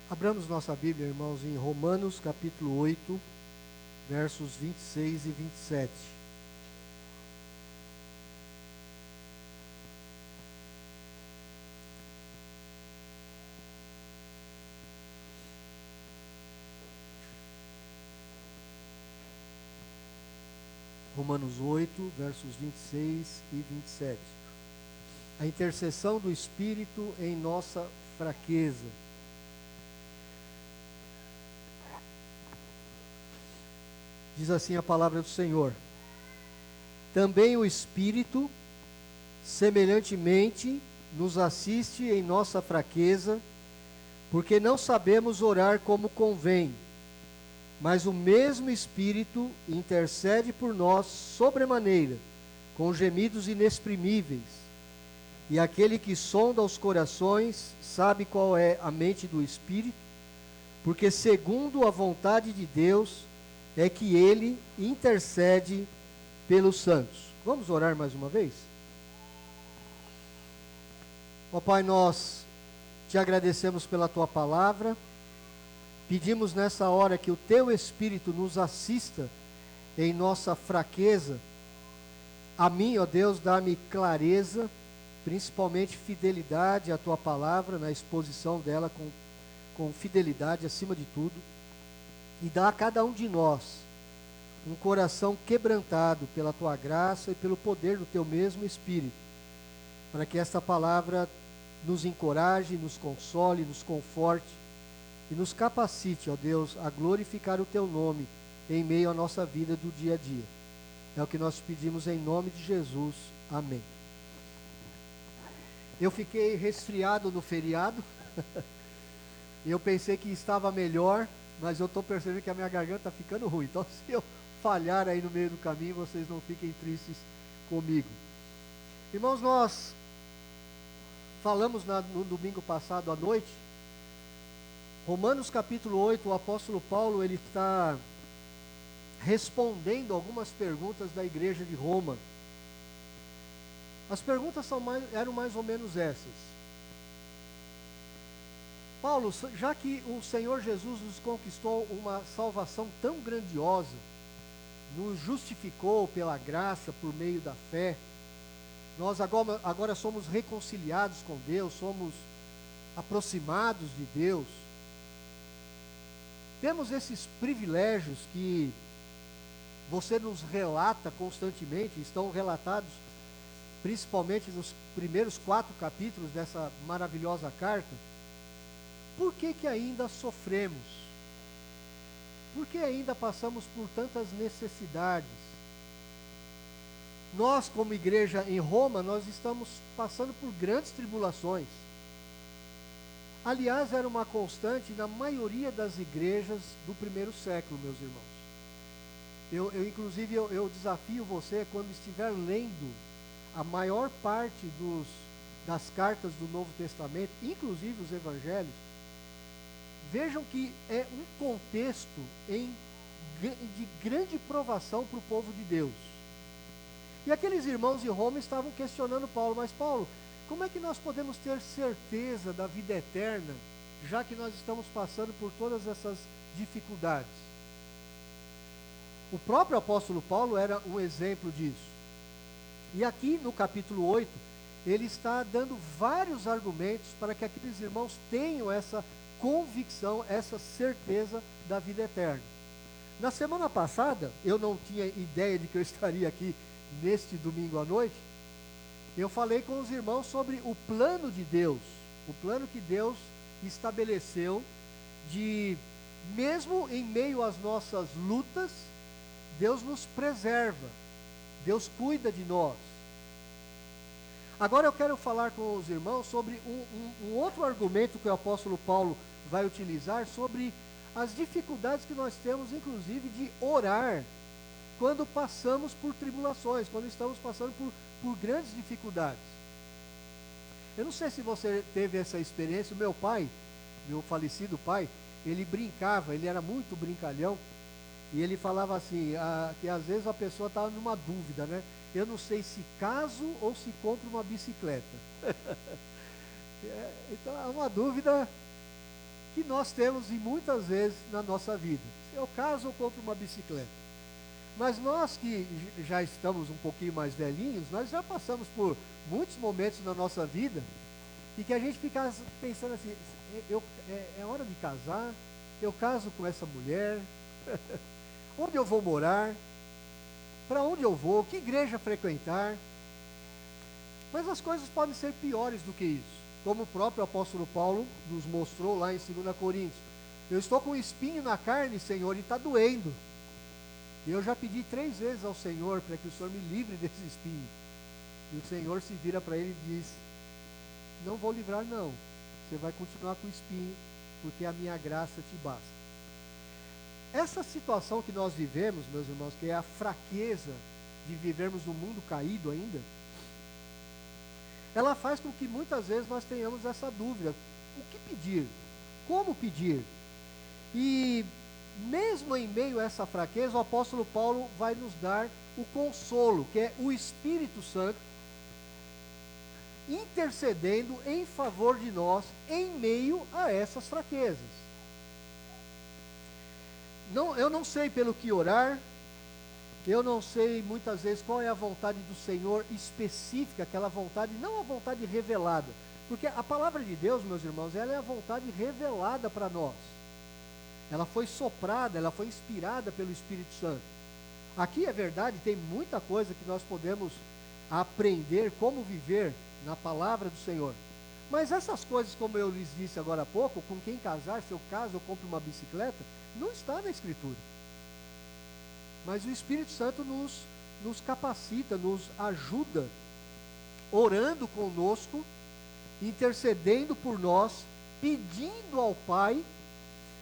Abramos nossa Bíblia, irmãos, em Romanos capítulo 8, versos 26 e 27. Romanos 8, versos 26 e 27. A intercessão do Espírito em nossa fraqueza. Diz assim a palavra do Senhor: também o Espírito, semelhantemente, nos assiste em nossa fraqueza, porque não sabemos orar como convém, mas o mesmo Espírito intercede por nós sobremaneira, com gemidos inexprimíveis. E aquele que sonda os corações sabe qual é a mente do Espírito, porque segundo a vontade de Deus é que ele intercede pelos santos. Vamos orar mais uma vez? Ó Pai, nós te agradecemos pela tua palavra, pedimos nessa hora que o teu Espírito nos assista em nossa fraqueza. A mim, ó Deus, dá-me clareza, principalmente fidelidade à tua palavra, na exposição dela com fidelidade acima de tudo. E dá a cada um de nós um coração quebrantado pela tua graça e pelo poder do teu mesmo Espírito, para que esta palavra nos encoraje, nos console, nos conforte e nos capacite, ó Deus, a glorificar o teu nome em meio à nossa vida do dia a dia. É o que nós pedimos em nome de Jesus. Amém. Eu fiquei resfriado no feriado. Eu pensei que estava melhor, mas eu estou percebendo que a minha garganta está ficando ruim. Então, se eu falhar aí no meio do caminho, vocês não fiquem tristes comigo. Irmãos, nós falamos no domingo passado à noite, Romanos capítulo 8, o apóstolo Paulo, ele está respondendo algumas perguntas da igreja de Roma. As perguntas eram mais ou menos essas. Paulo, já que o Senhor Jesus nos conquistou uma salvação tão grandiosa, nos justificou pela graça por meio da fé, nós agora somos reconciliados com Deus, somos aproximados de Deus, temos esses privilégios que você nos relata constantemente, estão relatados principalmente nos primeiros 4 capítulos dessa maravilhosa carta. Por que ainda sofremos? Por que ainda passamos por tantas necessidades? Nós, como igreja em Roma, nós estamos passando por grandes tribulações. Aliás, era uma constante na maioria das igrejas do primeiro século, meus irmãos. Inclusive, eu desafio você, quando estiver lendo a maior parte das cartas do Novo Testamento, inclusive os evangelhos, vejam que é um contexto de grande provação para o povo de Deus. E aqueles irmãos de Roma estavam questionando Paulo, mas Paulo, como é que nós podemos ter certeza da vida eterna, já que nós estamos passando por todas essas dificuldades? O próprio apóstolo Paulo era um exemplo disso. E aqui no capítulo 8, ele está dando vários argumentos para que aqueles irmãos tenham essa convicção, essa certeza da vida eterna. Na semana passada, eu não tinha ideia de que eu estaria aqui neste domingo à noite. Eu falei com os irmãos sobre o plano de Deus, o plano que Deus estabeleceu de, mesmo em meio às nossas lutas, Deus nos preserva, Deus cuida de nós. Agora eu quero falar com os irmãos sobre um outro argumento que o apóstolo Paulo vai utilizar sobre as dificuldades que nós temos, inclusive, de orar quando passamos por tribulações, quando estamos passando por grandes dificuldades. Eu não sei se você teve essa experiência. O meu pai, meu falecido pai, ele brincava, ele era muito brincalhão, e ele falava assim, que às vezes a pessoa estava numa dúvida, né? Eu não sei se caso ou se compro uma bicicleta. Então é uma dúvida que nós temos e muitas vezes na nossa vida. Se eu caso, eu compro uma bicicleta. Mas nós que já estamos um pouquinho mais velhinhos, nós já passamos por muitos momentos na nossa vida e que a gente fica pensando assim, é hora de casar, eu caso com essa mulher, onde eu vou morar, para onde eu vou, que igreja frequentar. Mas as coisas podem ser piores do que isso. Como o próprio apóstolo Paulo nos mostrou lá em 2 Coríntios. Eu estou com um espinho na carne, Senhor, e está doendo. E eu já pedi 3 vezes ao Senhor para que o Senhor me livre desse espinho. E o Senhor se vira para ele e diz, não vou livrar não, você vai continuar com o espinho, porque a minha graça te basta. Essa situação que nós vivemos, meus irmãos, que é a fraqueza de vivermos num mundo caído ainda, ela faz com que muitas vezes nós tenhamos essa dúvida, o que pedir? Como pedir? E mesmo em meio a essa fraqueza, o apóstolo Paulo vai nos dar o consolo, que é o Espírito Santo, intercedendo em favor de nós, em meio a essas fraquezas. Eu não sei pelo que orar, eu não sei muitas vezes qual é a vontade do Senhor específica, aquela vontade, não a vontade revelada, porque a palavra de Deus, meus irmãos, ela é a vontade revelada para nós. Ela foi soprada, ela foi inspirada pelo Espírito Santo. Aqui é verdade, tem muita coisa que nós podemos aprender como viver na palavra do Senhor. Mas essas coisas, como eu lhes disse agora há pouco, com quem casar, se eu caso, eu compro uma bicicleta, não está na Escritura. Mas o Espírito Santo nos capacita, nos ajuda, orando conosco, intercedendo por nós, pedindo ao Pai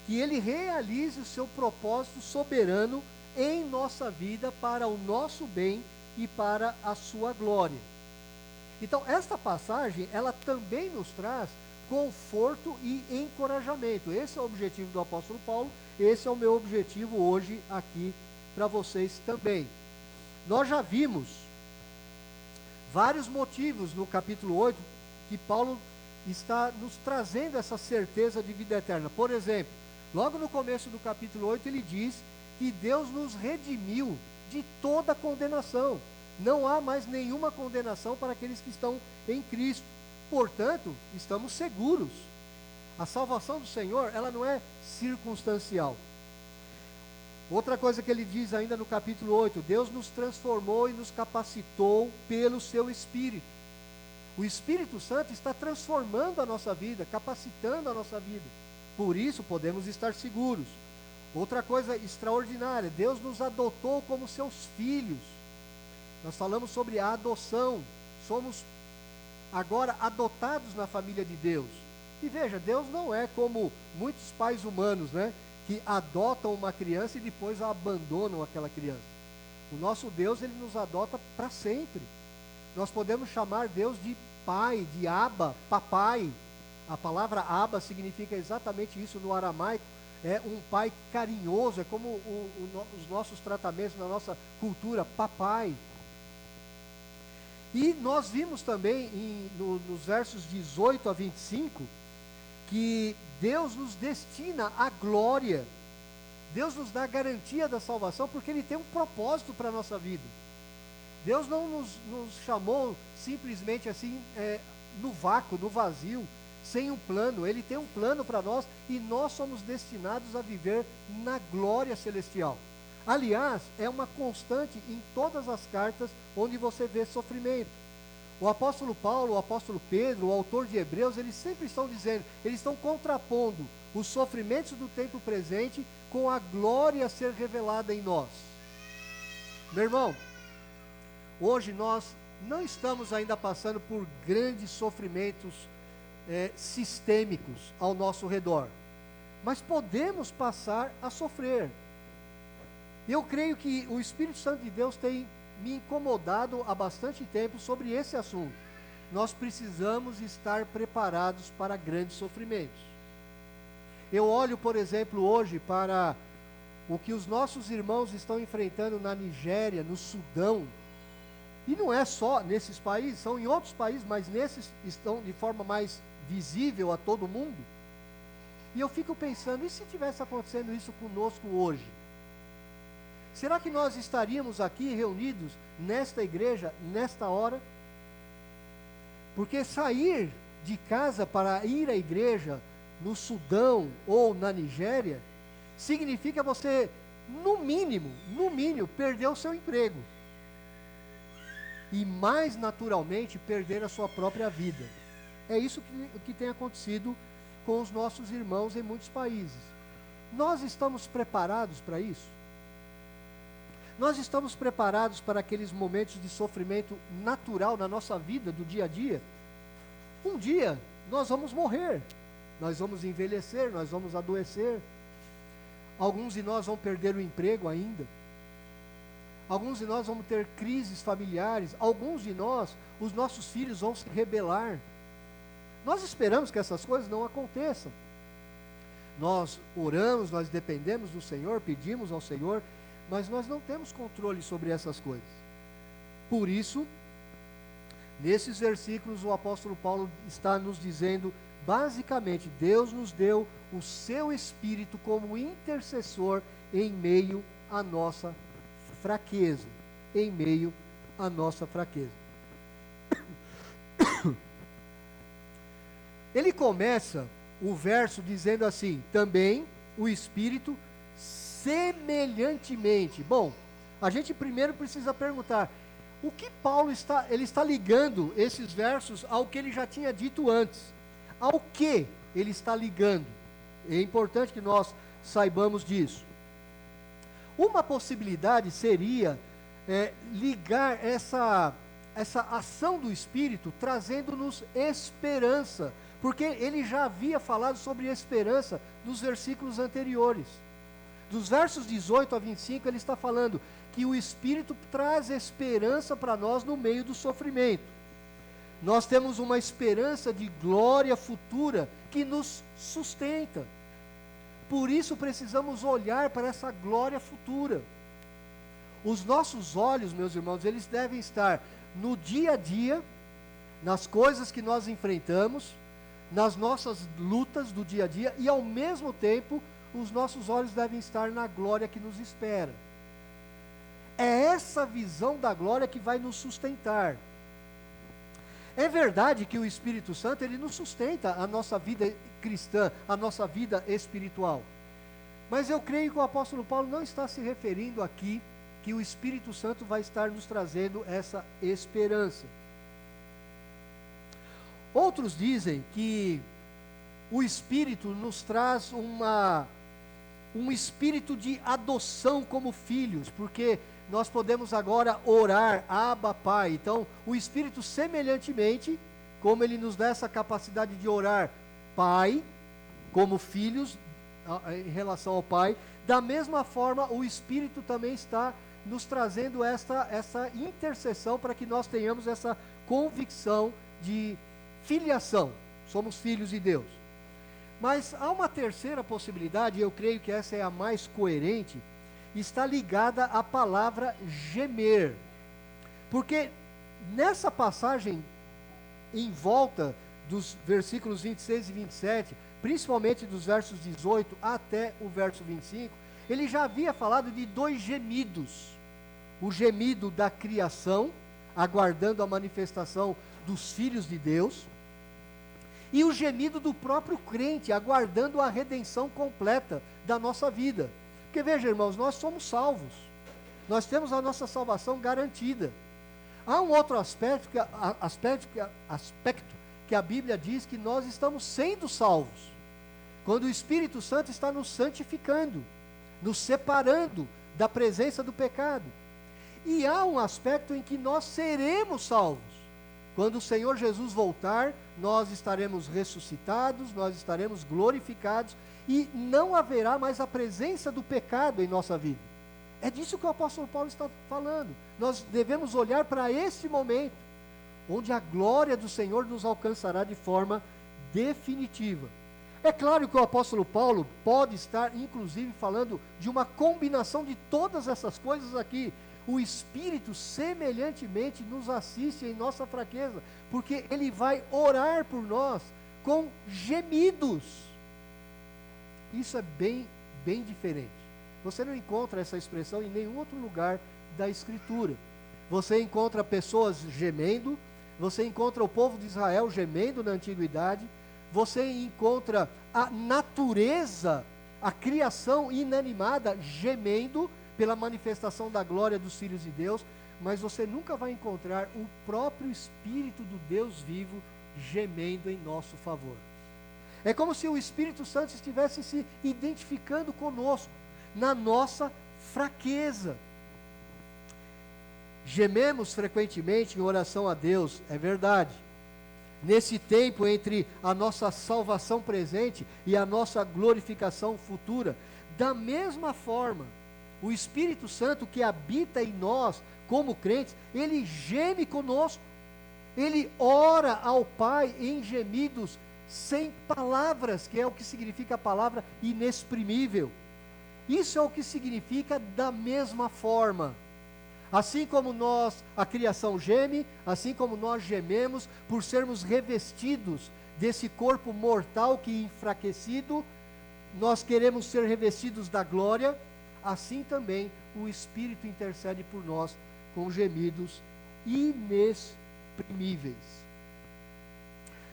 que Ele realize o seu propósito soberano em nossa vida para o nosso bem e para a sua glória. Então, esta passagem, ela também nos traz conforto e encorajamento. Esse é o objetivo do apóstolo Paulo, esse é o meu objetivo hoje aqui para vocês também. Nós já vimos vários motivos no capítulo 8 que Paulo está nos trazendo essa certeza de vida eterna. Por exemplo, logo no começo do capítulo 8 ele diz que Deus nos redimiu de toda condenação. Não há mais nenhuma condenação para aqueles que estão em Cristo. Portanto, estamos seguros. A salvação do Senhor, ela não é circunstancial. Outra coisa que ele diz ainda no capítulo 8, Deus nos transformou e nos capacitou pelo seu Espírito. O Espírito Santo está transformando a nossa vida, capacitando a nossa vida. Por isso podemos estar seguros. Outra coisa extraordinária, Deus nos adotou como seus filhos. Nós falamos sobre a adoção, somos agora adotados na família de Deus. E veja, Deus não é como muitos pais humanos, né? Que adotam uma criança e depois a abandonam aquela criança. O nosso Deus, ele nos adota para sempre. Nós podemos chamar Deus de pai, de Abba, papai. A palavra Abba significa exatamente isso no aramaico. É um pai carinhoso, é como os nossos tratamentos na nossa cultura, papai. E nós vimos também nos versos 18 a 25, que Deus nos destina à glória. Deus nos dá a garantia da salvação, porque Ele tem um propósito para a nossa vida. Deus não nos chamou simplesmente assim, no vácuo, no vazio, sem um plano. Ele tem um plano para nós e nós somos destinados a viver na glória celestial. Aliás, é uma constante em todas as cartas onde você vê sofrimento. O apóstolo Paulo, o apóstolo Pedro, o autor de Hebreus, eles sempre estão dizendo, eles estão contrapondo os sofrimentos do tempo presente com a glória a ser revelada em nós. Meu irmão, hoje nós não estamos ainda passando por grandes sofrimentos sistêmicos ao nosso redor, mas podemos passar a sofrer. Eu creio que o Espírito Santo de Deus tem me incomodado há bastante tempo sobre esse assunto. Nós precisamos estar preparados para grandes sofrimentos. Eu olho, por exemplo, hoje para o que os nossos irmãos estão enfrentando na Nigéria, no Sudão, e não é só nesses países, são em outros países, mas nesses estão de forma mais visível a todo mundo. E eu fico pensando, e se tivesse acontecendo isso conosco hoje? Será que nós estaríamos aqui reunidos nesta igreja, nesta hora? Porque sair de casa para ir à igreja no Sudão ou na Nigéria, significa você, no mínimo, perder o seu emprego. E mais naturalmente, perder a sua própria vida. É isso que tem acontecido com os nossos irmãos em muitos países. Nós estamos preparados para isso? Nós estamos preparados para aqueles momentos de sofrimento natural na nossa vida, do dia a dia? Um dia, nós vamos morrer, nós vamos envelhecer, nós vamos adoecer. Alguns de nós vão perder o emprego ainda. Alguns de nós vamos ter crises familiares. Alguns de nós, os nossos filhos vão se rebelar. Nós esperamos que essas coisas não aconteçam. Nós oramos, nós dependemos do Senhor, pedimos ao Senhor, mas nós não temos controle sobre essas coisas. Por isso, nesses versículos o apóstolo Paulo está nos dizendo, basicamente, Deus nos deu o seu Espírito como intercessor em meio à nossa fraqueza. Em meio à nossa fraqueza. Ele começa o verso dizendo assim, também o Espírito semelhantemente. Bom, a gente primeiro precisa perguntar, o que Paulo está ligando esses versos ao que ele já tinha dito antes? Ao que ele está ligando? É importante que nós saibamos disso. Uma possibilidade seria ligar essa ação do Espírito trazendo-nos esperança, porque ele já havia falado sobre esperança nos versículos anteriores. Dos versos 18 a 25, ele está falando que o Espírito traz esperança para nós no meio do sofrimento. Nós temos uma esperança de glória futura que nos sustenta. Por isso precisamos olhar para essa glória futura. Os nossos olhos, meus irmãos, eles devem estar no dia a dia, nas coisas que nós enfrentamos, nas nossas lutas do dia a dia, e ao mesmo tempo, os nossos olhos devem estar na glória que nos espera. É essa visão da glória que vai nos sustentar. É verdade que o Espírito Santo, ele nos sustenta a nossa vida cristã, a nossa vida espiritual. Mas eu creio que o apóstolo Paulo não está se referindo aqui que o Espírito Santo vai estar nos trazendo essa esperança. Outros dizem que o Espírito nos traz um espírito de adoção como filhos, porque nós podemos agora orar, Abba, Pai. Então, o Espírito semelhantemente, como ele nos dá essa capacidade de orar, Pai, como filhos, em relação ao Pai, da mesma forma, o Espírito também está nos trazendo essa intercessão para que nós tenhamos essa convicção de filiação. Somos filhos de Deus. Mas há uma terceira possibilidade, e eu creio que essa é a mais coerente, está ligada à palavra gemer. Porque nessa passagem, em volta dos versículos 26 e 27, principalmente dos versos 18 até o verso 25, ele já havia falado de dois gemidos. O gemido da criação, aguardando a manifestação dos filhos de Deus, e o gemido do próprio crente, aguardando a redenção completa da nossa vida. Porque veja, irmãos, nós somos salvos. Nós temos a nossa salvação garantida. Há um outro aspecto que a Bíblia diz que nós estamos sendo salvos. Quando o Espírito Santo está nos santificando, nos separando da presença do pecado. E há um aspecto em que nós seremos salvos. Quando o Senhor Jesus voltar, nós estaremos ressuscitados, nós estaremos glorificados e não haverá mais a presença do pecado em nossa vida. É disso que o apóstolo Paulo está falando. Nós devemos olhar para esse momento, onde a glória do Senhor nos alcançará de forma definitiva. É claro que o apóstolo Paulo pode estar, inclusive, falando de uma combinação de todas essas coisas aqui. O Espírito semelhantemente nos assiste em nossa fraqueza, porque ele vai orar por nós com gemidos. isso é bem diferente. Você não encontra essa expressão em nenhum outro lugar da Escritura. Você encontra pessoas gemendo, você encontra o povo de Israel gemendo na antiguidade, você encontra a natureza, a criação inanimada gemendo pela manifestação da glória dos filhos de Deus, mas você nunca vai encontrar o próprio Espírito do Deus vivo gemendo em nosso favor. É como se o Espírito Santo estivesse se identificando conosco, na nossa fraqueza. Gememos frequentemente em oração a Deus, é verdade. Nesse tempo entre a nossa salvação presente e a nossa glorificação futura, da mesma forma, o Espírito Santo que habita em nós, como crentes, ele geme conosco. Ele ora ao Pai em gemidos sem palavras, que é o que significa a palavra inexprimível. Isso é o que significa da mesma forma. Assim como nós, a criação geme, assim como nós gememos por sermos revestidos desse corpo mortal que enfraquecido, nós queremos ser revestidos da glória, assim também o Espírito intercede por nós com gemidos inexprimíveis.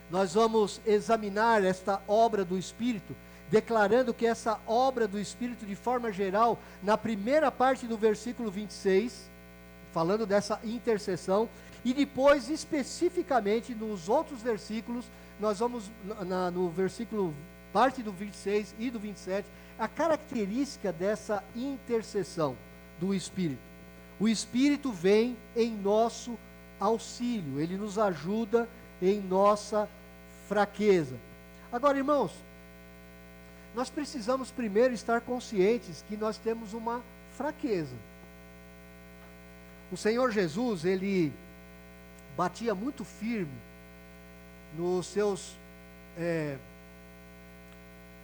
Nós vamos examinar esta obra do Espírito, declarando que essa obra do Espírito, de forma geral, na primeira parte do versículo 26, falando dessa intercessão, e depois, especificamente, nos outros versículos, nós vamos, no versículo, parte do 26 e do 27, a característica dessa intercessão do Espírito. O Espírito vem em nosso auxílio, ele nos ajuda em nossa fraqueza. Agora, irmãos, nós precisamos primeiro estar conscientes que nós temos uma fraqueza. O Senhor Jesus, ele batia muito firme nos seus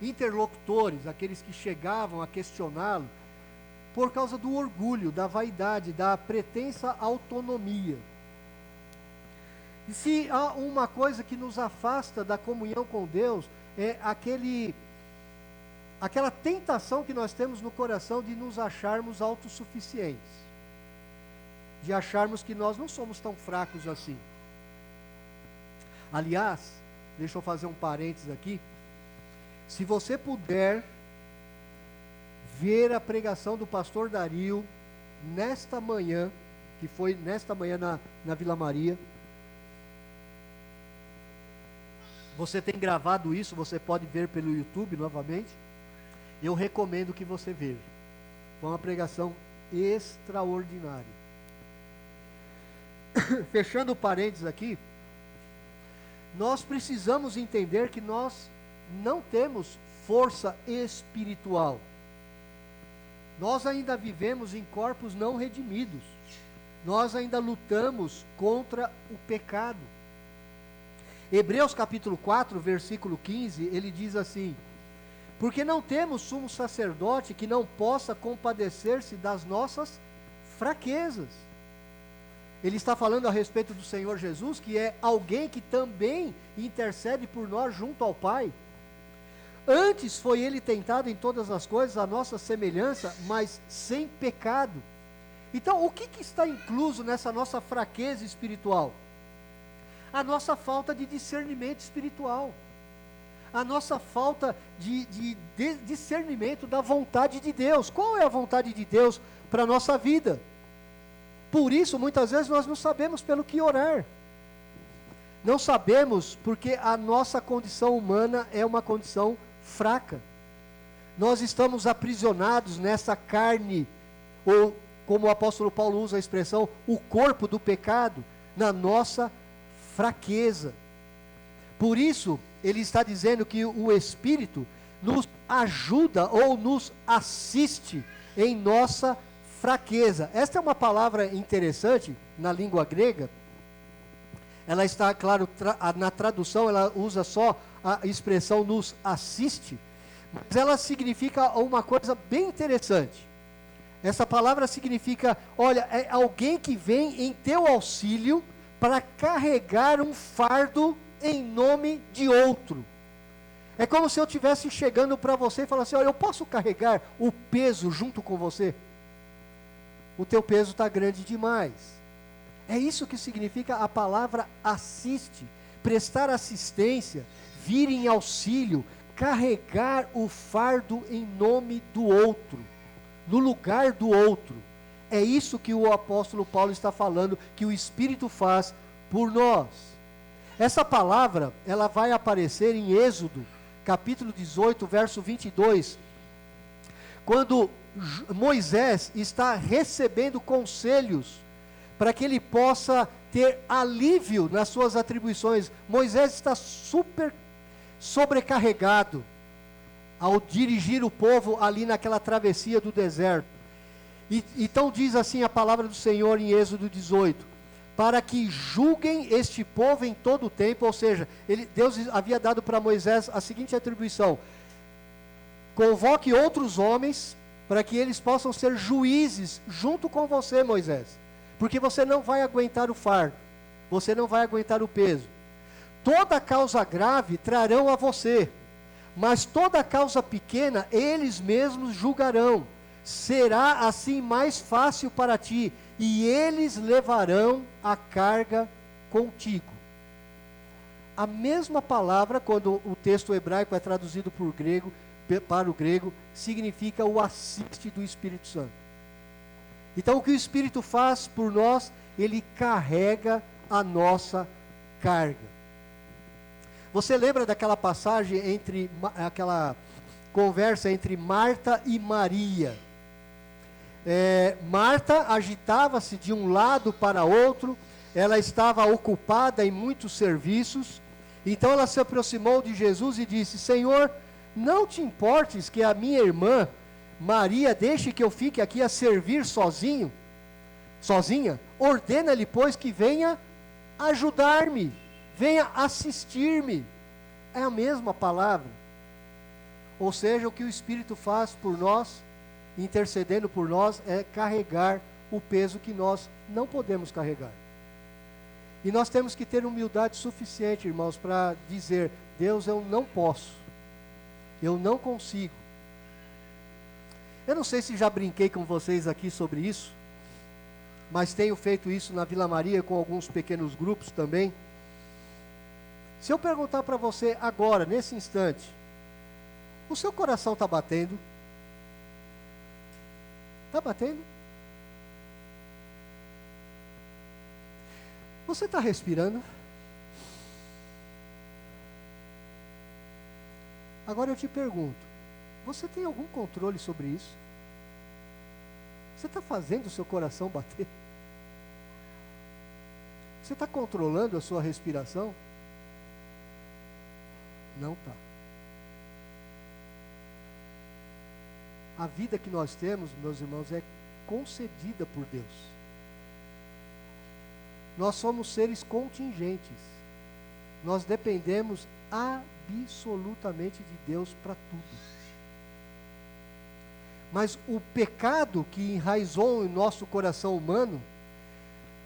interlocutores, aqueles que chegavam a questioná-lo, por causa do orgulho, da vaidade, da pretensa autonomia. E se há uma coisa que nos afasta da comunhão com Deus, é aquela tentação que nós temos no coração de nos acharmos autossuficientes, de acharmos que nós não somos tão fracos assim. Aliás, deixa eu fazer um parênteses aqui. Se você puder ver a pregação do pastor Dario nesta manhã, que foi nesta manhã na Vila Maria, você tem gravado isso, você pode ver pelo YouTube novamente. Eu recomendo que você veja. Foi uma pregação extraordinária. Fechando o parênteses aqui, nós precisamos entender que nós não temos força espiritual. Nós ainda vivemos em corpos não redimidos. Nós ainda lutamos contra o pecado. Hebreus capítulo 4, versículo 15, ele diz assim: porque não temos sumo sacerdote que não possa compadecer-se das nossas fraquezas. Ele está falando a respeito do Senhor Jesus, que é alguém que também intercede por nós junto ao Pai. Antes foi ele tentado em todas as coisas, a nossa semelhança, mas sem pecado. Então, o que está incluso nessa nossa fraqueza espiritual? A nossa falta de discernimento espiritual. A nossa falta de discernimento da vontade de Deus. Qual é a vontade de Deus para a nossa vida? Por isso, muitas vezes, nós não sabemos pelo que orar. Não sabemos porque a nossa condição humana é uma condição fraca. Nós estamos aprisionados nessa carne, ou como o apóstolo Paulo usa a expressão, o corpo do pecado, na nossa fraqueza. Por isso, ele está dizendo que o Espírito nos ajuda ou nos assiste em nossa fraqueza. Esta é uma palavra interessante na língua grega. Ela está, claro, na tradução ela usa só a expressão nos assiste, mas ela significa uma coisa bem interessante. Essa palavra significa, olha, é alguém que vem em teu auxílio para carregar um fardo em nome de outro. É como se eu estivesse chegando para você e falando assim: olha, eu posso carregar o peso junto com você? O teu peso está grande demais. É isso que significa a palavra assiste, prestar assistência, vir em auxílio, carregar o fardo em nome do outro, no lugar do outro. É isso que o apóstolo Paulo está falando, que o Espírito faz por nós. Essa palavra, ela vai aparecer em Êxodo, capítulo 18, verso 22, quando Moisés está recebendo conselhos para que ele possa ter alívio nas suas atribuições. Moisés está super sobrecarregado ao dirigir o povo ali naquela travessia do deserto. Então diz assim a palavra do Senhor em Êxodo 18: para que julguem este povo em todo o tempo. Ou seja, Deus havia dado para Moisés a seguinte atribuição: convoque outros homens para que eles possam ser juízes junto com você, Moisés, porque você não vai aguentar o fardo, você não vai aguentar o peso. Toda causa grave trarão a você, mas toda causa pequena eles mesmos julgarão. Será assim mais fácil para ti, e eles levarão a carga contigo. A mesma palavra, quando o texto hebraico é traduzido para o grego, significa o assiste do Espírito Santo. Então o que o Espírito faz por nós, ele carrega a nossa carga. Você lembra daquela passagem aquela conversa entre Marta e Maria? Marta agitava-se de um lado para outro, ela estava ocupada em muitos serviços. Então ela se aproximou de Jesus e disse: Senhor, não te importes que a minha irmã Maria deixe que eu fique aqui a servir sozinha? Ordena-lhe, pois, que venha ajudar-me, venha assistir-me. É a mesma palavra. Ou seja, o que o Espírito faz por nós, intercedendo por nós, é carregar o peso que nós não podemos carregar. E nós temos que ter humildade suficiente, irmãos, para dizer: Deus, eu não posso, eu não consigo. Eu não sei se já brinquei com vocês aqui sobre isso, mas tenho feito isso na Vila Maria com alguns pequenos grupos também. Se eu perguntar para você agora, nesse instante, o seu coração está batendo? Está batendo? Você está respirando? Agora eu te pergunto, você tem algum controle sobre isso? Você está fazendo o seu coração bater? Você está controlando a sua respiração? Não está. A vida que nós temos, meus irmãos, é concedida por Deus. Nós somos seres contingentes. Nós dependemos absolutamente de Deus para tudo. Mas o pecado que enraizou em nosso coração humano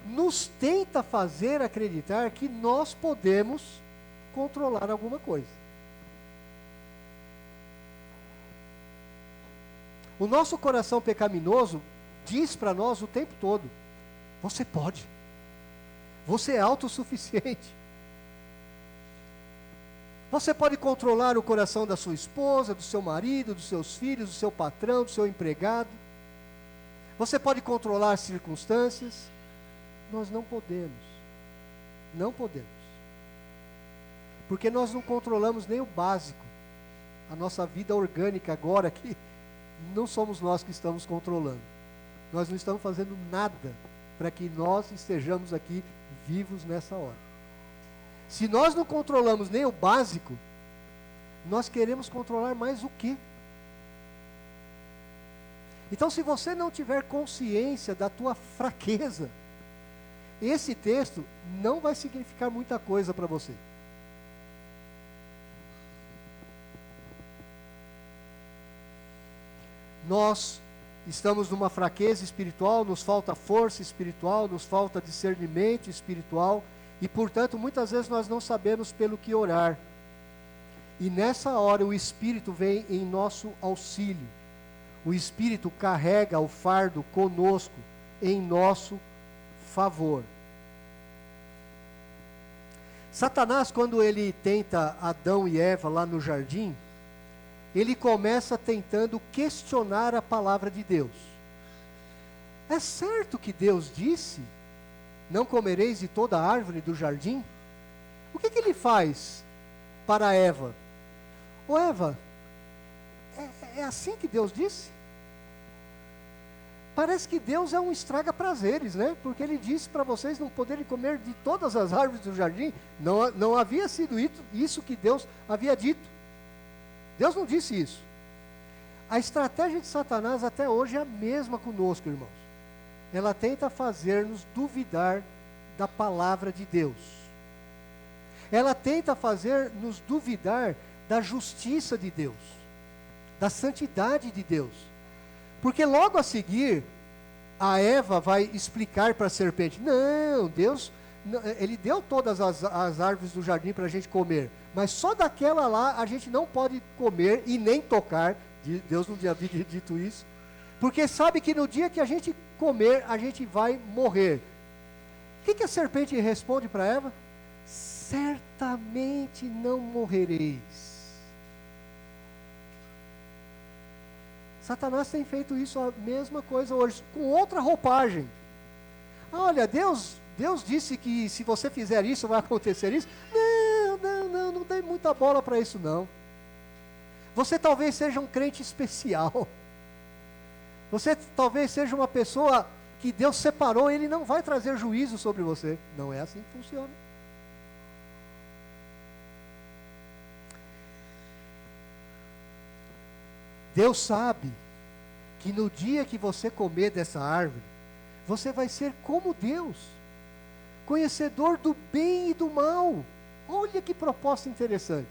nos tenta fazer acreditar que nós podemos controlar alguma coisa. O nosso coração pecaminoso diz para nós o tempo todo: você pode, você é autossuficiente. Você pode controlar o coração da sua esposa, do seu marido, dos seus filhos, do seu patrão, do seu empregado. Você pode controlar as circunstâncias. Nós não podemos. Não podemos. Porque nós não controlamos nem o básico. A nossa vida orgânica agora aqui, não somos nós que estamos controlando. Nós não estamos fazendo nada para que nós estejamos aqui vivos nessa hora. Se nós não controlamos nem o básico, nós queremos controlar mais o quê? Então, se você não tiver consciência da tua fraqueza, esse texto não vai significar muita coisa para você. Nós estamos numa fraqueza espiritual, nos falta força espiritual, nos falta discernimento espiritual, e portanto muitas vezes nós não sabemos pelo que orar. E nessa hora o Espírito vem em nosso auxílio. O Espírito carrega o fardo conosco, em nosso favor. Satanás, quando ele tenta Adão e Eva lá no jardim, ele começa tentando questionar a palavra de Deus. É certo que Deus disse, não comereis de toda a árvore do jardim? O que ele faz para Eva? Ô Eva, é assim que Deus disse? Parece que Deus é um estraga-prazeres, né? Porque ele disse para vocês não poderem comer de todas as árvores do jardim. Não havia sido isso que Deus havia dito. Deus não disse isso. A estratégia de Satanás até hoje é a mesma conosco, irmãos. Ela tenta fazer-nos duvidar da palavra de Deus. Ela tenta fazer-nos duvidar da justiça de Deus, da santidade de Deus. Porque logo a seguir, a Eva vai explicar para a serpente, não, Deus, ele deu todas as árvores do jardim para a gente comer, mas só daquela lá a gente não pode comer e nem tocar. Deus não havia dito isso, porque sabe que no dia que a gente comer, a gente vai morrer. O que a serpente responde para Eva? Certamente não morrereis. Satanás tem feito isso, a mesma coisa hoje, com outra roupagem. Olha, Deus disse que se você fizer isso, vai acontecer isso. Não dê muita bola para isso não. Você talvez seja um crente especial. Você talvez seja uma pessoa que Deus separou, Ele não vai trazer juízo sobre você. Não é assim que funciona. Deus sabe que no dia que você comer dessa árvore, você vai ser como Deus, conhecedor do bem e do mal. Olha que proposta interessante.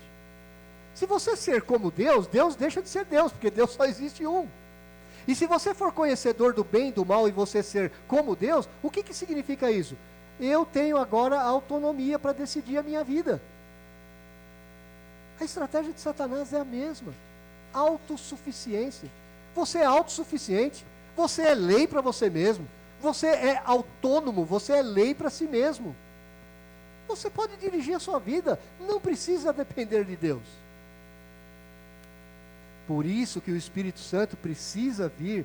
Se você ser como Deus, Deus deixa de ser Deus, porque Deus só existe um. E se você for conhecedor do bem e do mal e você ser como Deus, o que significa isso? Eu tenho agora a autonomia para decidir a minha vida. A estratégia de Satanás é a mesma. Autossuficiência. Você é autossuficiente, você é lei para você mesmo, você é autônomo, você é lei para si mesmo. Você pode dirigir a sua vida, não precisa depender de Deus. Por isso que o Espírito Santo precisa vir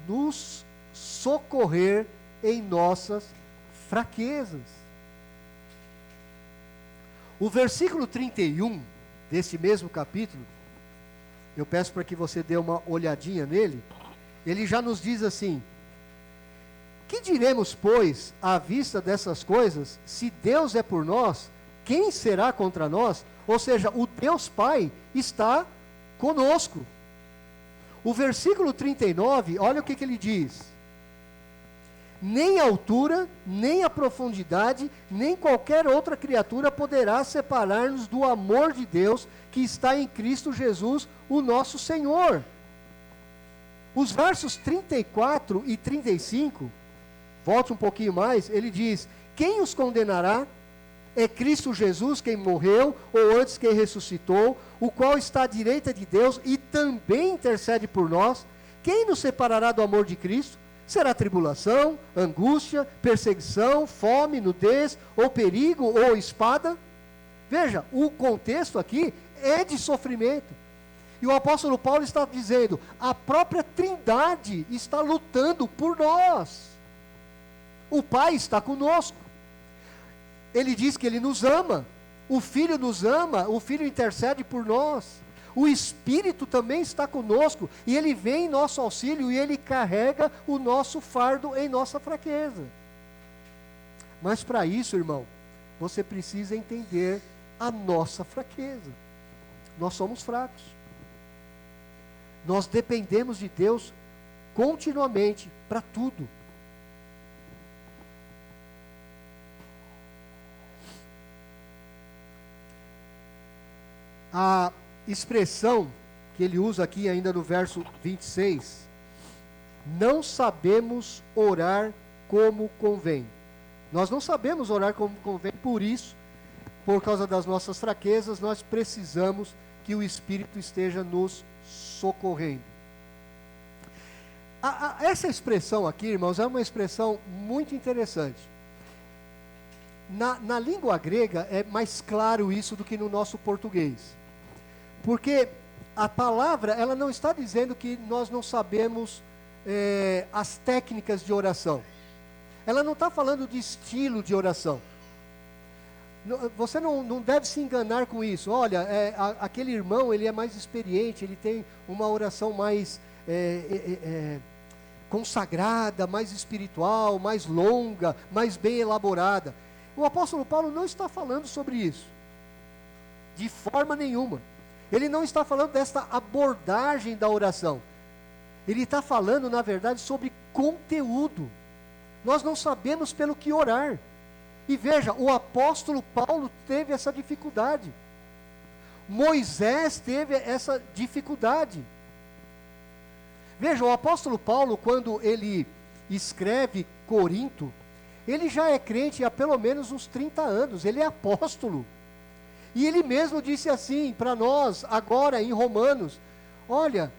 nos socorrer em nossas fraquezas. O versículo 31 desse mesmo capítulo, eu peço para que você dê uma olhadinha nele, ele já nos diz assim: que diremos, pois, à vista dessas coisas? Se Deus é por nós, quem será contra nós? Ou seja, o Deus Pai está conosco. O versículo 39, olha o que ele diz: nem a altura, nem a profundidade, nem qualquer outra criatura poderá separar-nos do amor de Deus que está em Cristo Jesus, o nosso Senhor. Os versos 34 e 35, volte um pouquinho mais, ele diz: quem os condenará? É Cristo Jesus quem morreu, ou antes quem ressuscitou, o qual está à direita de Deus e também intercede por nós. Quem nos separará do amor de Cristo? Será tribulação, angústia, perseguição, fome, nudez, ou perigo, ou espada? Veja, o contexto aqui é de sofrimento. E o apóstolo Paulo está dizendo, a própria Trindade está lutando por nós. O Pai está conosco. Ele diz que Ele nos ama. O Filho nos ama, o Filho intercede por nós. O Espírito também está conosco, e Ele vem em nosso auxílio, e Ele carrega o nosso fardo em nossa fraqueza. Mas para isso, irmão, você precisa entender a nossa fraqueza. Nós somos fracos. Nós dependemos de Deus continuamente, para tudo. A expressão que ele usa aqui ainda no verso 26, não sabemos orar como convém. Nós não sabemos orar como convém, por isso, por causa das nossas fraquezas, nós precisamos que o Espírito esteja nos socorrendo. Essa expressão aqui, irmãos, é uma expressão muito interessante. Na língua grega é mais claro isso do que no nosso português. Porque a palavra, ela não está dizendo que nós não sabemos as técnicas de oração. Ela não está falando de estilo de oração. Você não deve se enganar com isso. Olha, aquele irmão, ele é mais experiente, ele tem uma oração mais consagrada, mais espiritual, mais longa, mais bem elaborada. O apóstolo Paulo não está falando sobre isso, de forma nenhuma. Ele não está falando desta abordagem da oração. Ele está falando, na verdade, sobre conteúdo. Nós não sabemos pelo que orar. E veja, o apóstolo Paulo teve essa dificuldade. Moisés teve essa dificuldade. Veja, o apóstolo Paulo, quando ele escreve Corinto, ele já é crente há pelo menos uns 30 anos, ele é apóstolo. E ele mesmo disse assim para nós, agora em Romanos, olha,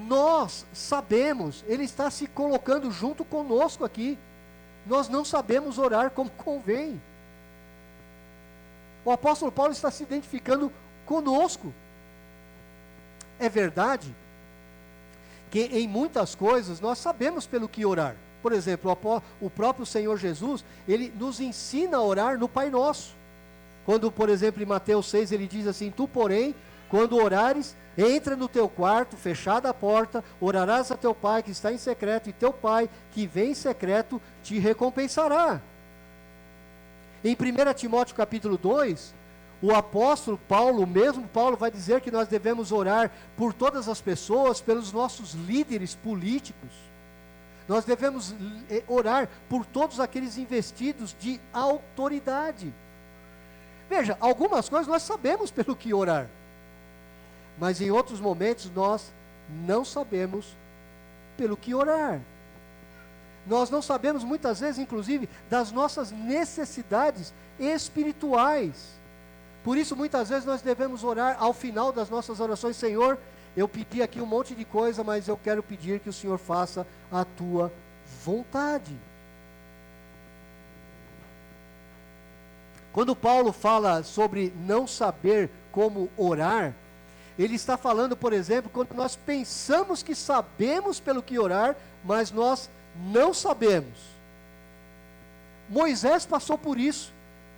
nós sabemos, ele está se colocando junto conosco aqui, nós não sabemos orar como convém. O apóstolo Paulo está se identificando conosco. É verdade que em muitas coisas nós sabemos pelo que orar. Por exemplo, o próprio Senhor Jesus, ele nos ensina a orar no Pai Nosso. Quando, por exemplo, em Mateus 6, ele diz assim, tu, porém, quando orares, entra no teu quarto, fechada a porta, orarás a teu pai que está em secreto, e teu pai que vem em secreto te recompensará. Em 1 Timóteo capítulo 2, o apóstolo Paulo, o mesmo Paulo, vai dizer que nós devemos orar por todas as pessoas, pelos nossos líderes políticos. Nós devemos orar por todos aqueles investidos de autoridade. Veja, algumas coisas nós sabemos pelo que orar, mas em outros momentos nós não sabemos pelo que orar. Nós não sabemos muitas vezes, inclusive, das nossas necessidades espirituais. Por isso, muitas vezes nós devemos orar ao final das nossas orações, Senhor, eu pedi aqui um monte de coisa, mas eu quero pedir que o Senhor faça a tua vontade. Quando Paulo fala sobre não saber como orar, ele está falando, por exemplo, quando nós pensamos que sabemos pelo que orar, mas nós não sabemos. Moisés passou por isso.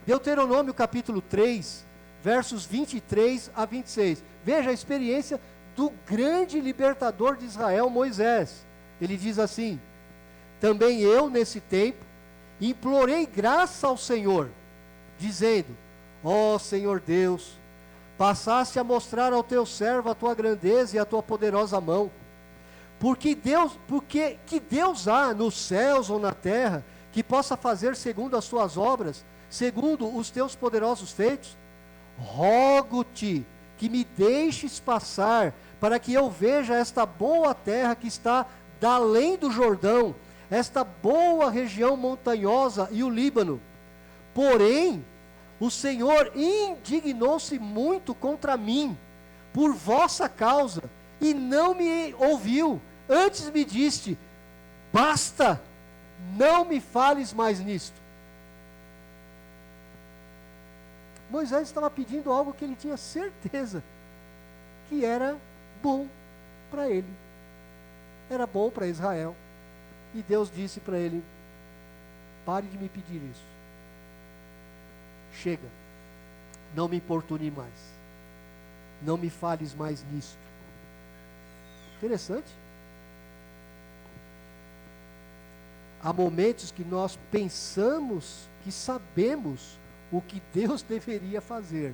Deuteronômio capítulo 3, versos 23 a 26. Veja a experiência do grande libertador de Israel, Moisés. Ele diz assim, também eu, nesse tempo, implorei graça ao Senhor, dizendo, ó Senhor Deus, passaste a mostrar ao teu servo a tua grandeza e a tua poderosa mão. Porque que Deus há nos céus ou na terra, que possa fazer segundo as tuas obras, segundo os teus poderosos feitos? Rogo-te que me deixes passar, para que eu veja esta boa terra que está da além do Jordão, esta boa região montanhosa e o Líbano. Porém, o Senhor indignou-se muito contra mim, por vossa causa, e não me ouviu. Antes me diste, basta, não me fales mais nisto. Moisés estava pedindo algo que ele tinha certeza que era bom para ele, era bom para Israel. E Deus disse para ele, pare de me pedir isso. Chega, não me importune mais, não me fales mais nisto. Interessante. Há momentos que nós pensamos que sabemos o que Deus deveria fazer.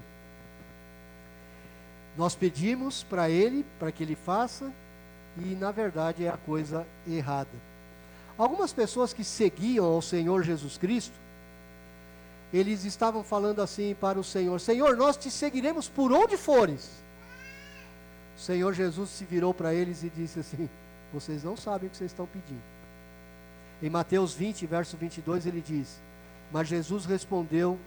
Nós pedimos para Ele, para que Ele faça, e na verdade é a coisa errada. Algumas pessoas que seguiam ao Senhor Jesus Cristo, eles estavam falando assim para o Senhor, Senhor, nós te seguiremos por onde fores. O Senhor Jesus se virou para eles e disse assim, vocês não sabem o que vocês estão pedindo. Em Mateus 20, verso 22, ele diz, mas Jesus respondeu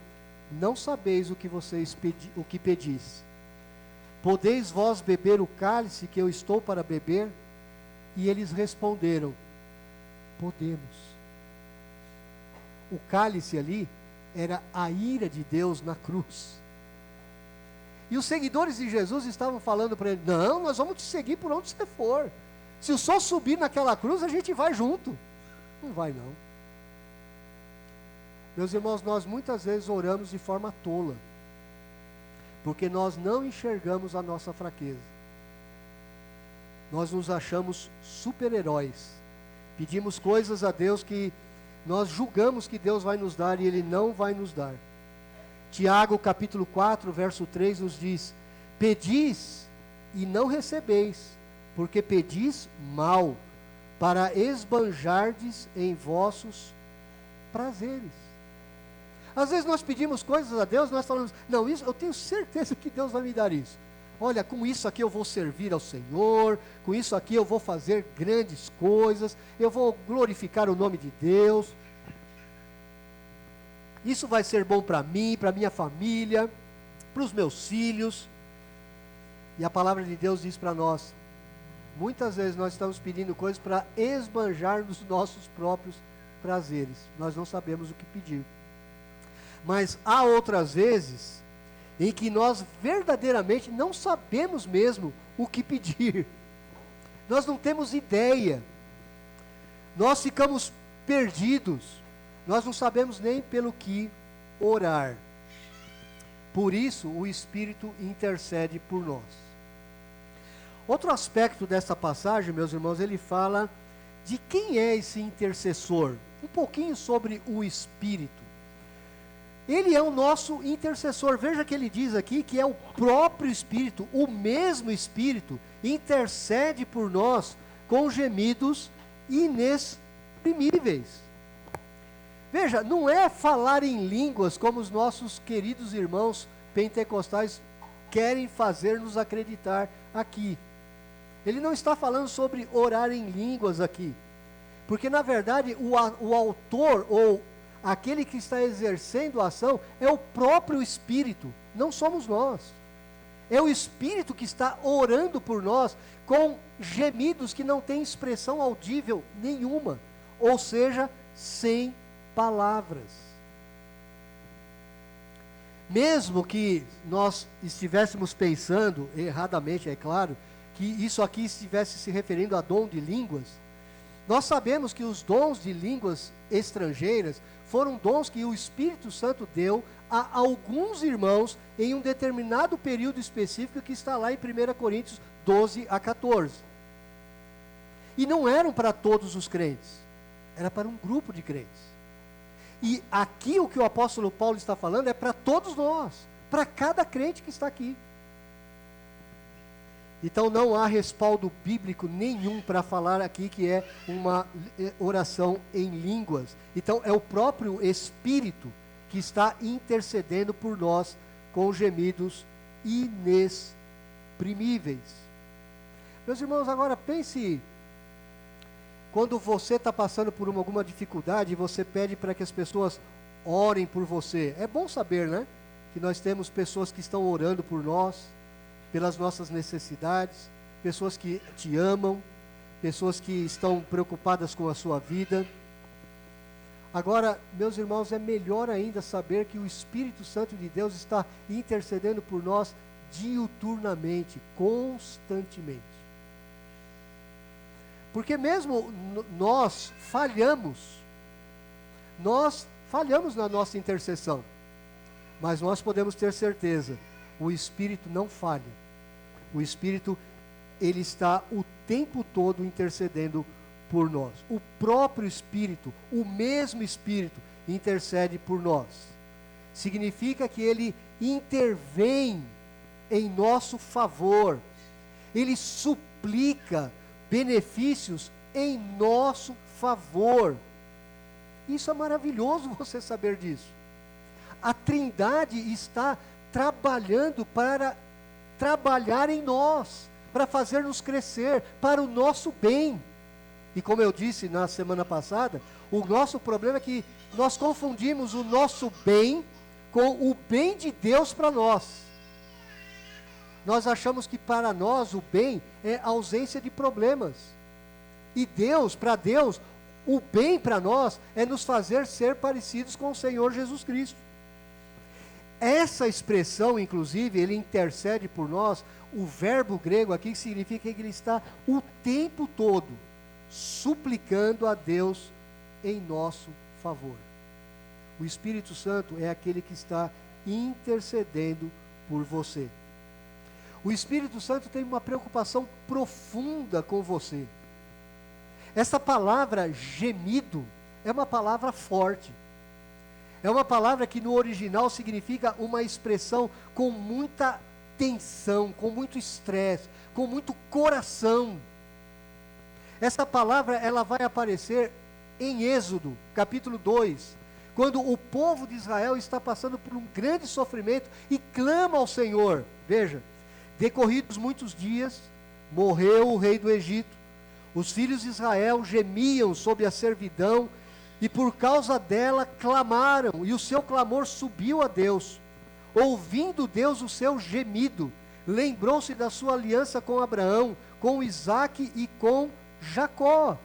não sabeis o que pedis. Podeis vós beber o cálice que eu estou para beber? E eles responderam: podemos. O cálice ali era a ira de Deus na cruz. E os seguidores de Jesus estavam falando para ele: não, nós vamos te seguir por onde você for. Se o Senhor subir naquela cruz, a gente vai junto. Não vai não. Meus irmãos, nós muitas vezes oramos de forma tola, porque nós não enxergamos a nossa fraqueza. Nós nos achamos super-heróis. Pedimos coisas a Deus que nós julgamos que Deus vai nos dar e Ele não vai nos dar. Tiago capítulo 4, verso 3 nos diz: pedis e não recebeis, porque pedis mal, para esbanjardes em vossos prazeres. Às vezes nós pedimos coisas a Deus, nós falamos: não, isso eu tenho certeza que Deus vai me dar isso. Olha, com isso aqui eu vou servir ao Senhor, com isso aqui eu vou fazer grandes coisas, eu vou glorificar o nome de Deus. Isso vai ser bom para mim, para minha família, para os meus filhos. E a palavra de Deus diz para nós: muitas vezes nós estamos pedindo coisas para esbanjar nos nossos próprios prazeres. Nós não sabemos o que pedir. Mas há outras vezes em que nós verdadeiramente não sabemos mesmo o que pedir. Nós não temos ideia. Nós ficamos perdidos. Nós não sabemos nem pelo que orar. Por isso, o Espírito intercede por nós. Outro aspecto dessa passagem, meus irmãos, ele fala de quem é esse intercessor. Um pouquinho sobre o Espírito. Ele é o nosso intercessor. Veja que ele diz aqui que é o próprio Espírito, o mesmo Espírito, intercede por nós com gemidos inexprimíveis. Veja, não é falar em línguas como os nossos queridos irmãos pentecostais querem fazer-nos acreditar aqui. Ele não está falando sobre orar em línguas aqui. Porque na verdade o autor ou aquele que está exercendo a ação é o próprio Espírito, não somos nós. É o Espírito que está orando por nós com gemidos que não têm expressão audível nenhuma, ou seja, sem palavras. Mesmo que nós estivéssemos pensando, erradamente é claro, que isso aqui estivesse se referindo a dom de línguas, nós sabemos que os dons de línguas estrangeiras foram dons que o Espírito Santo deu a alguns irmãos em um determinado período específico que está lá em 1 Coríntios 12 a 14. E não eram para todos os crentes, era para um grupo de crentes. E aqui o que o apóstolo Paulo está falando é para todos nós, para cada crente que está aqui. Então não há respaldo bíblico nenhum para falar aqui que é uma oração em línguas. Então é o próprio Espírito que está intercedendo por nós com gemidos inexprimíveis. Meus irmãos, agora pense, quando você está passando por alguma dificuldade e você pede para que as pessoas orem por você. É bom saber, né? Que nós temos pessoas que estão orando por nós, pelas nossas necessidades, pessoas que te amam, pessoas que estão preocupadas com a sua vida. Agora, meus irmãos, é melhor ainda saber que o Espírito Santo de Deus está intercedendo por nós diuturnamente, constantemente. Porque mesmo nós falhamos na nossa intercessão, mas nós podemos ter certeza, o Espírito não falha. O Espírito, ele está o tempo todo intercedendo por nós. O próprio Espírito, o mesmo Espírito, intercede por nós. Significa que ele intervém em nosso favor. Ele suplica benefícios em nosso favor. Isso é maravilhoso você saber disso. A Trindade está trabalhando para trabalhar em nós, para fazer-nos crescer, para o nosso bem. E como eu disse na semana passada, o nosso problema é que nós confundimos o nosso bem com o bem de Deus para nós. Nós achamos que para nós o bem é a ausência de problemas. E para Deus, o bem para nós é nos fazer ser parecidos com o Senhor Jesus Cristo. Essa expressão, inclusive, ele intercede por nós. O verbo grego aqui significa que ele está o tempo todo suplicando a Deus em nosso favor. O Espírito Santo é aquele que está intercedendo por você. O Espírito Santo tem uma preocupação profunda com você. Essa palavra gemido é uma palavra forte. É uma palavra que no original significa uma expressão com muita tensão, com muito estresse, com muito coração. Essa palavra ela vai aparecer em Êxodo, capítulo 2, quando o povo de Israel está passando por um grande sofrimento e clama ao Senhor. Veja, decorridos muitos dias, morreu o rei do Egito, os filhos de Israel gemiam sob a servidão, e por causa dela clamaram, e o seu clamor subiu a Deus. Ouvindo Deus o seu gemido, lembrou-se da sua aliança com Abraão, com Isaque e com Jacó.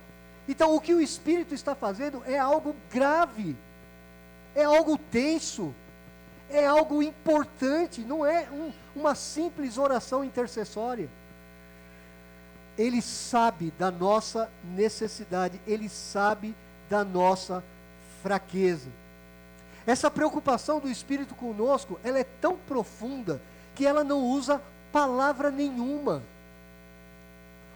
Então o que o Espírito está fazendo é algo grave, é algo tenso, é algo importante, não é uma simples oração intercessória. Ele sabe da nossa necessidade, ele sabe da nossa fraqueza. Essa preocupação do Espírito conosco, ela é tão profunda que ela não usa palavra nenhuma.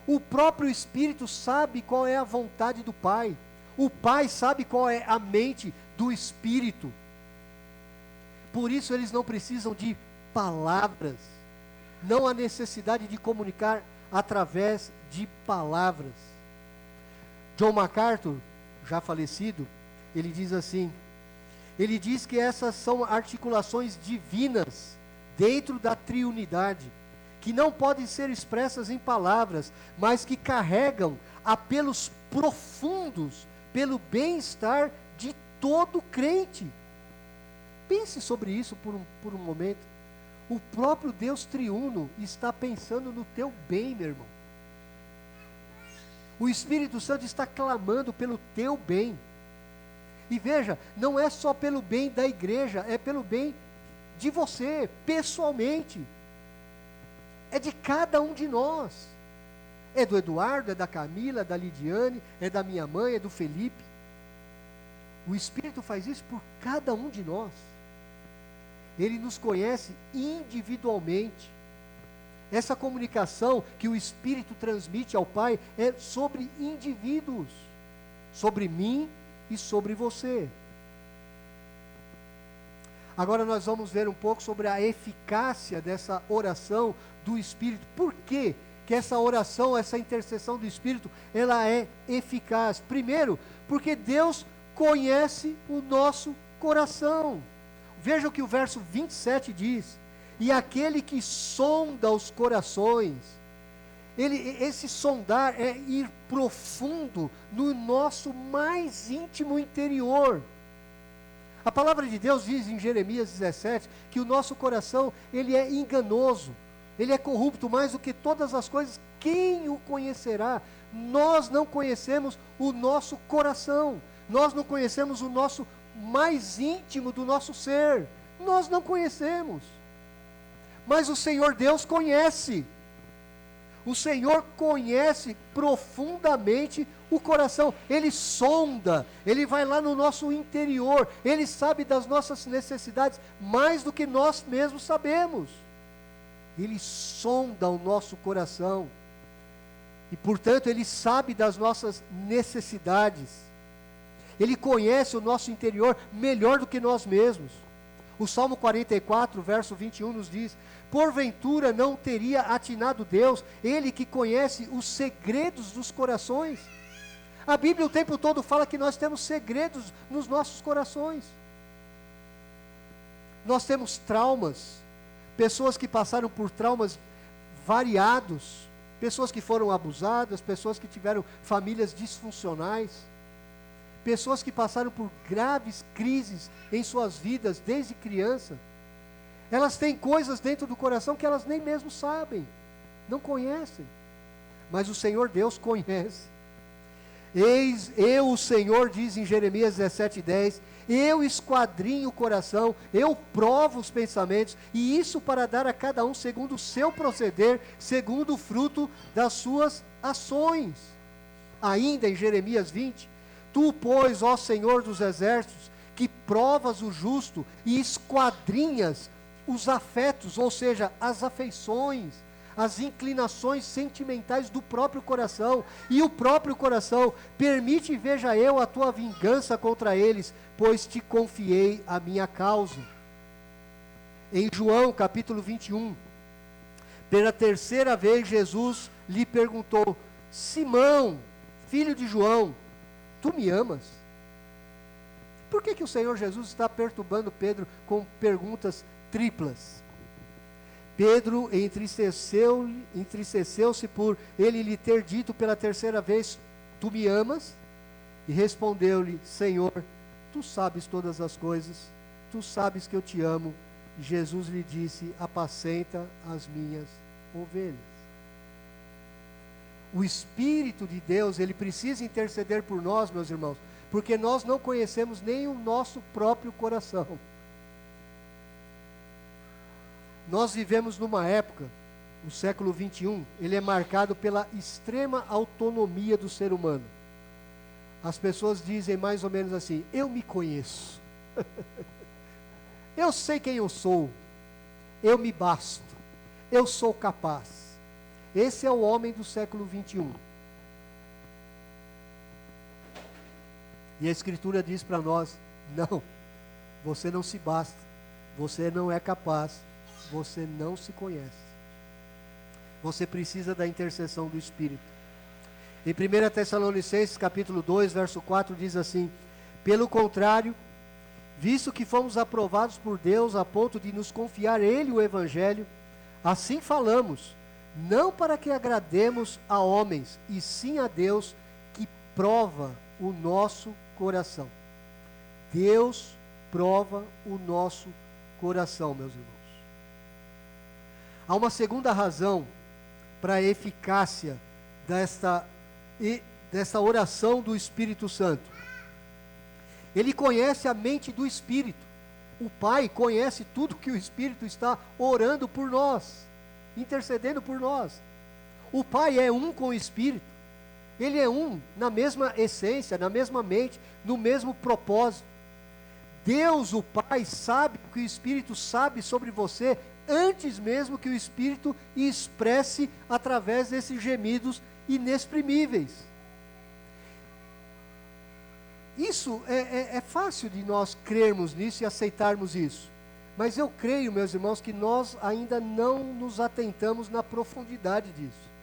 O próprio Espírito sabe qual é a vontade do Pai. O Pai sabe qual é a mente do Espírito. Por isso eles não precisam de palavras. Não há necessidade de comunicar através de palavras. John MacArthur, já falecido, ele diz assim, ele diz que essas são articulações divinas dentro da triunidade, que não podem ser expressas em palavras, mas que carregam apelos profundos pelo bem-estar de todo crente. Pense sobre isso por um momento. O próprio Deus triuno está pensando no teu bem, meu irmão. O Espírito Santo está clamando pelo teu bem. E veja, não é só pelo bem da igreja, é pelo bem de você, pessoalmente. É de cada um de nós. É do Eduardo, é da Camila, é da Lidiane, é da minha mãe, é do Felipe. O Espírito faz isso por cada um de nós. Ele nos conhece individualmente. Essa comunicação que o Espírito transmite ao Pai é sobre indivíduos, sobre mim e sobre você. Agora nós vamos ver um pouco sobre a eficácia dessa oração do Espírito. Por que essa oração, essa intercessão do Espírito, ela é eficaz? Primeiro, porque Deus conhece o nosso coração. Veja o que o verso 27 diz. E aquele que sonda os corações, esse sondar é ir profundo no nosso mais íntimo interior. A palavra de Deus diz em Jeremias 17, que o nosso coração, ele é enganoso, ele é corrupto mais do que todas as coisas. Quem o conhecerá? Nós não conhecemos o nosso coração, nós não conhecemos o nosso mais íntimo do nosso ser, nós não conhecemos. Mas o Senhor Deus conhece. O Senhor conhece profundamente o coração. Ele sonda, Ele vai lá no nosso interior. Ele sabe das nossas necessidades mais do que nós mesmos sabemos. Ele sonda o nosso coração. E portanto Ele sabe das nossas necessidades. Ele conhece o nosso interior melhor do que nós mesmos. O Salmo 44, verso 21 nos diz: porventura não teria atinado Deus, Ele que conhece os segredos dos corações. A Bíblia o tempo todo fala que nós temos segredos nos nossos corações. Nós temos traumas, pessoas que passaram por traumas variados, pessoas que foram abusadas, pessoas que tiveram famílias disfuncionais, pessoas que passaram por graves crises em suas vidas desde criança. Elas têm coisas dentro do coração que elas nem mesmo sabem, não conhecem. Mas o Senhor Deus conhece. Eis, eu, o Senhor, diz em Jeremias 17:10, eu esquadrinho o coração, eu provo os pensamentos, e isso para dar a cada um segundo o seu proceder, segundo o fruto das suas ações. Ainda em Jeremias 20, tu, pois, ó Senhor dos exércitos, que provas o justo e esquadrinhas os afetos, ou seja, as afeições, as inclinações sentimentais do próprio coração, e o próprio coração, permite e veja eu a tua vingança contra eles, pois te confiei a minha causa. Em João capítulo 21, pela terceira vez Jesus lhe perguntou, Simão, filho de João, tu me amas? Por que o Senhor Jesus está perturbando Pedro com perguntas triplas? Pedro entristeceu-se por ele lhe ter dito pela terceira vez, tu me amas? E respondeu-lhe, Senhor, tu sabes todas as coisas, tu sabes que eu te amo. E Jesus lhe disse, apacenta as minhas ovelhas. O Espírito de Deus, ele precisa interceder por nós, meus irmãos, porque nós não conhecemos nem o nosso próprio coração. Nós vivemos numa época, o século 21, ele é marcado pela extrema autonomia do ser humano. As pessoas dizem mais ou menos assim, eu me conheço, eu sei quem eu sou, eu me basto, eu sou capaz. Esse é o homem do século 21. E a Escritura diz para nós, não, você não se basta, você não é capaz, você não se conhece. Você precisa da intercessão do Espírito. Em 1 Tessalonicenses capítulo 2, verso 4 diz assim, pelo contrário, visto que fomos aprovados por Deus a ponto de nos confiar Ele o Evangelho, assim falamos, não para que agrademos a homens, e sim a Deus que prova o nosso coração. Deus prova o nosso coração, meus irmãos. Há uma segunda razão para a eficácia desta oração do Espírito Santo. Ele conhece a mente do Espírito. O Pai conhece tudo que o Espírito está orando por nós, intercedendo por nós. O Pai é um com o Espírito. Ele é um na mesma essência, na mesma mente, no mesmo propósito. Deus, o Pai, sabe o que o Espírito sabe sobre você, antes mesmo que o Espírito expresse através desses gemidos inexprimíveis. Isso é fácil de nós crermos nisso e aceitarmos isso. Mas eu creio, meus irmãos, que nós ainda não nos atentamos na profundidade disso.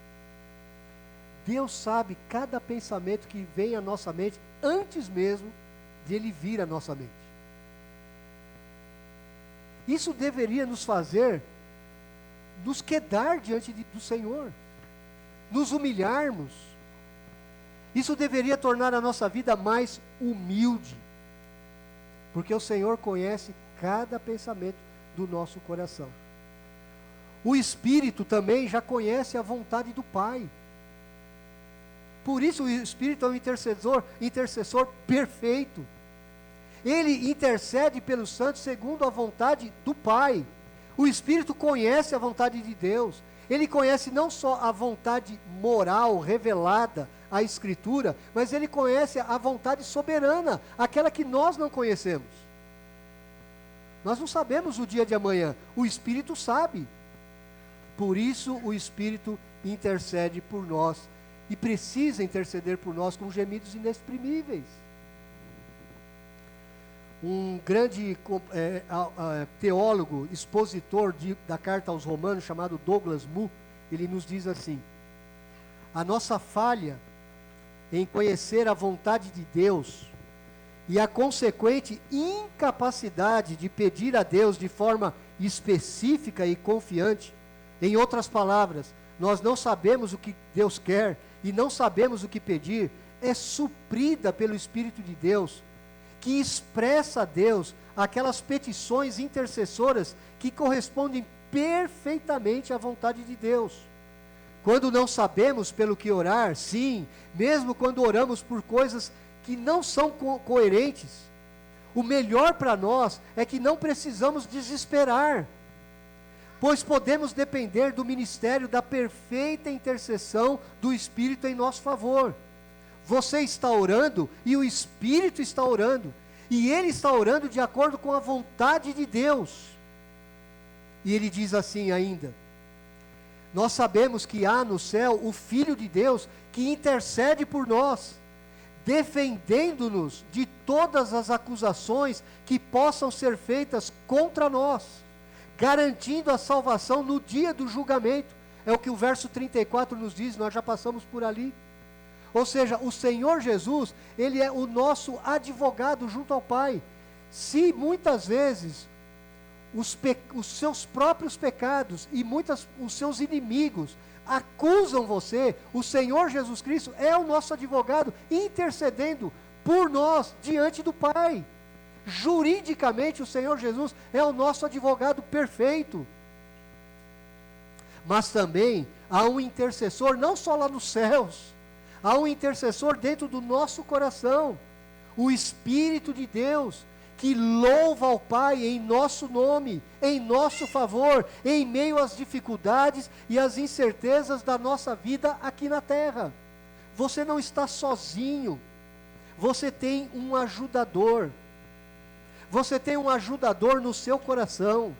Deus sabe cada pensamento que vem à nossa mente, antes mesmo de ele vir à nossa mente. Isso deveria nos fazer nos quedar diante do Senhor, nos humilharmos. Isso deveria tornar a nossa vida mais humilde, porque o Senhor conhece cada pensamento do nosso coração. O Espírito também já conhece a vontade do Pai. Por isso o Espírito é um intercessor perfeito. Ele intercede pelos santos segundo a vontade do Pai. O Espírito conhece a vontade de Deus. Ele conhece não só a vontade moral revelada à Escritura, mas ele conhece a vontade soberana, aquela que nós não conhecemos. Nós não sabemos o dia de amanhã, o Espírito sabe. Por isso o Espírito intercede por nós e precisa interceder por nós com gemidos inexprimíveis. Um grande teólogo, expositor da carta aos Romanos, chamado Douglas Moo, ele nos diz assim: a nossa falha em conhecer a vontade de Deus e a consequente incapacidade de pedir a Deus de forma específica e confiante, em outras palavras, nós não sabemos o que Deus quer e não sabemos o que pedir, é suprida pelo Espírito de Deus, que expressa a Deus aquelas petições intercessoras que correspondem perfeitamente à vontade de Deus. Quando não sabemos pelo que orar, sim, mesmo quando oramos por coisas que não são coerentes, o melhor para nós é que não precisamos desesperar, pois podemos depender do ministério da perfeita intercessão do Espírito em nosso favor. Você está orando e o Espírito está orando, e ele está orando de acordo com a vontade de Deus. E ele diz assim ainda: nós sabemos que há no céu o Filho de Deus que intercede por nós, defendendo-nos de todas as acusações que possam ser feitas contra nós, garantindo a salvação no dia do julgamento. É o que o verso 34 nos diz, nós já passamos por ali. Ou seja, o Senhor Jesus, ele é o nosso advogado junto ao Pai. Se muitas vezes os seus próprios pecados e os seus inimigos acusam você, o Senhor Jesus Cristo é o nosso advogado, intercedendo por nós diante do Pai. Juridicamente, o Senhor Jesus é o nosso advogado perfeito. Mas também há um intercessor, não só lá nos céus, há um intercessor dentro do nosso coração, o Espírito de Deus, que louva ao Pai em nosso nome, em nosso favor, em meio às dificuldades e às incertezas da nossa vida aqui na terra. Você não está sozinho, você tem um ajudador. Você tem um ajudador no seu coração,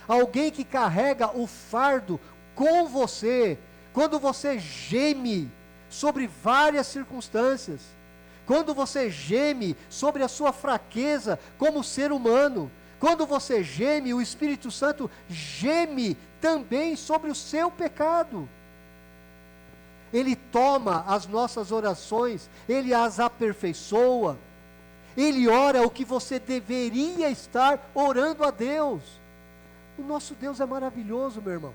alguém que carrega o fardo com você, quando você geme sobre várias circunstâncias, quando você geme sobre a sua fraqueza como ser humano, quando você geme, o Espírito Santo geme também sobre o seu pecado. Ele toma as nossas orações, ele as aperfeiçoa, ele ora o que você deveria estar orando a Deus. O nosso Deus é maravilhoso, meu irmão.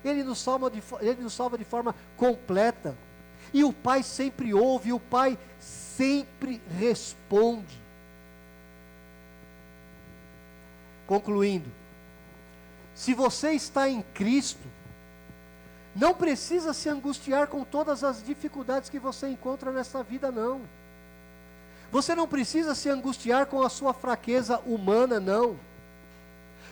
Ele nos salva de forma completa. E o Pai sempre ouve, e o Pai sempre responde. Concluindo, se você está em Cristo, não precisa se angustiar com todas as dificuldades que você encontra nessa vida, não. Você não precisa se angustiar com a sua fraqueza humana, não.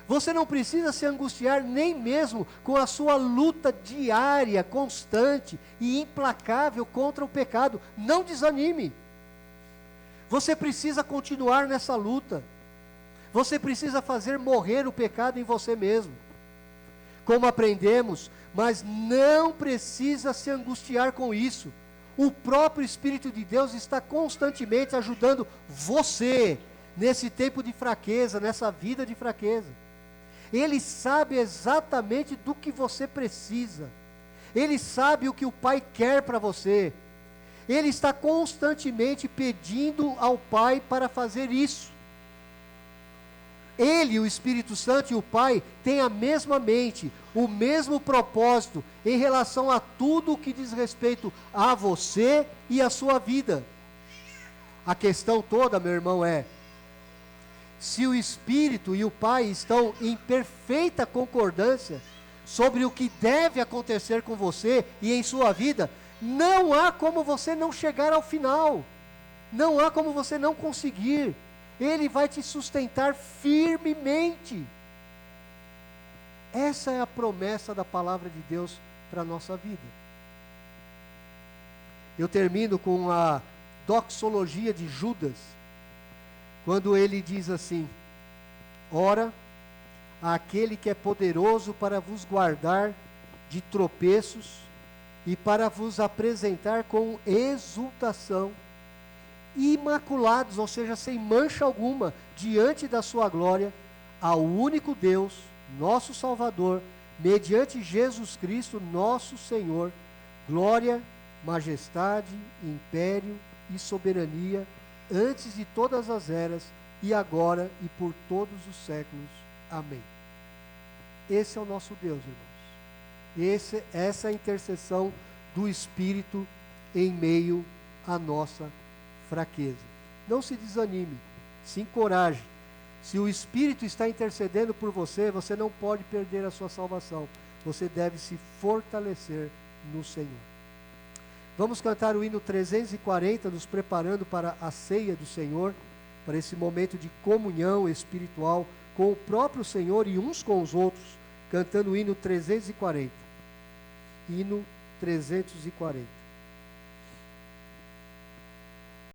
Você não precisa se angustiar nem mesmo com a sua luta diária, constante e implacável contra o pecado. Não desanime. Você precisa continuar nessa luta. Você precisa fazer morrer o pecado em você mesmo. Como aprendemos, mas não precisa se angustiar com isso. O próprio Espírito de Deus está constantemente ajudando você nesse tempo de fraqueza, nessa vida de fraqueza. Ele sabe exatamente do que você precisa. Ele sabe o que o Pai quer para você. Ele está constantemente pedindo ao Pai para fazer isso. Ele, o Espírito Santo e o Pai têm a mesma mente, o mesmo propósito em relação a tudo o que diz respeito a você e a sua vida. A questão toda, meu irmão, é: se o Espírito e o Pai estão em perfeita concordância sobre o que deve acontecer com você e em sua vida, não há como você não chegar ao final. Não há como você não conseguir. Ele vai te sustentar firmemente. Essa é a promessa da palavra de Deus para a nossa vida. Eu termino com a doxologia de Judas, quando ele diz assim: ora, aquele que é poderoso para vos guardar de tropeços e para vos apresentar com exultação, imaculados, ou seja, sem mancha alguma, diante da sua glória, ao único Deus, nosso Salvador, mediante Jesus Cristo, nosso Senhor, glória, majestade, império e soberania, antes de todas as eras, e agora e por todos os séculos. Amém. Esse é o nosso Deus, irmãos. Essa é a intercessão do Espírito em meio a nossa fraqueza. Não se desanime, se encoraje. Se o Espírito está intercedendo por você, você não pode perder a sua salvação. Você deve se fortalecer no Senhor. Vamos cantar o hino 340, nos preparando para a ceia do Senhor, para esse momento de comunhão espiritual com o próprio Senhor e uns com os outros, cantando o hino 340. Hino 340.